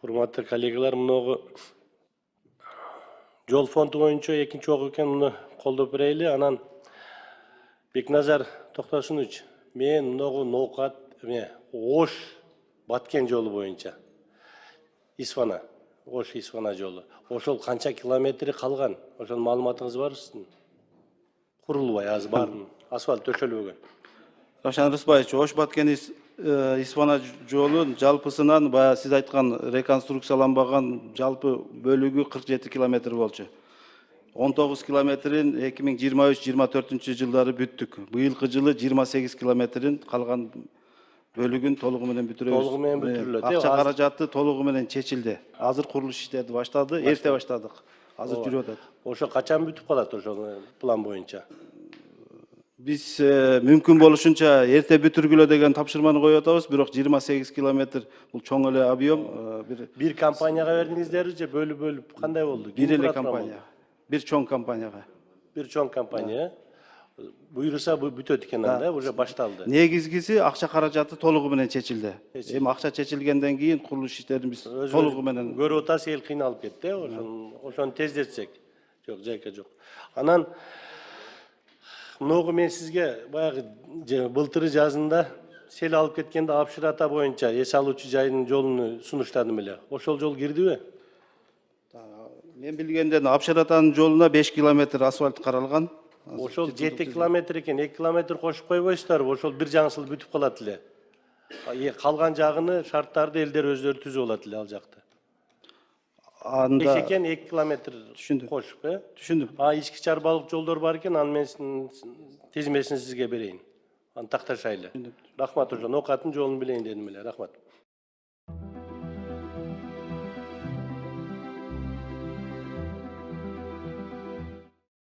Урматтуу коллегалар, мынагы жол фонду боюнча экинчи ок экен, муну колдоп берели. Анан Бекназар Токтосунович, мен мынагы Ноокат Ош Баткен жолу боюнча Исфана, Ош Исфана жолу. Ошол канча километри калган? Ошол маалыматыңыз бар сиздин? Курулбай азыр баарын асфальт төшөлбөгөн. Равшан Рысбаевич, Ош Баткен Исфана жолу жалпысынан баягы сиз айткан реконструкцияланбаган жалпы бөлүгү 47 километр болчу. 19 километрин 2023-24 жылдары бүттүк. Быйылкы жылы 28 километрин калган бөлүгүн толугу менен бүтүрөбүз. Толугу менен бүтүрүлөт. Акча каражаты толугу менен чечилди. Азыр курулуш иштерди баштады, эрте баштадык. Азыр жүрүп атат. Ошо качан бүтүп калат ошол план боюнча? Биз мүмкүн болушунча эрте бүтүргүлө деген тапшырманы коюп атабыз, бирок 28 километр бул чоң эле объем. Бир компанияга бердиңиздерби же бөлүп кандай болду? Бир эле компания. Бир чоң компанияга. Бир чоң компания. Буйруса бүтөт экен анда, уже башталды. Негизгиси акча каражаты толугу менен чечилди. Эми акча чечилгенден кийин курулуш иштерин биз толугу менен көрүп атасыз, эл кыйналып кетти. Ошону тездетсек. Жок, жайка жок. Анан мынагы мен сизге баягы былтыры жазында сел алып кеткенде Апшыр ата боюнча эс алуучу жайдын жолун сунуштадым эле. Ошол жол кирдиби? Мен билгенден Апшыр атанын жолуна 5 километр асфальт каралган. Ошол 7 километр экен, 2 километр кошуп койбойсуздарбы? Ошол бир жаңысыл бүтүп калат эле. Калган жагыны шарттарды элдер өздөрү түзүп алат эле ал жакта. Анда экен 2 километр кошуп, түшүндүм. Ички чарбалык жолдор бар экен, анын мен тизмесин сизге берейин. Аны такташайлы. Рахмат, ошо Ноокаттын жолун билейин дедим эле. Рахмат.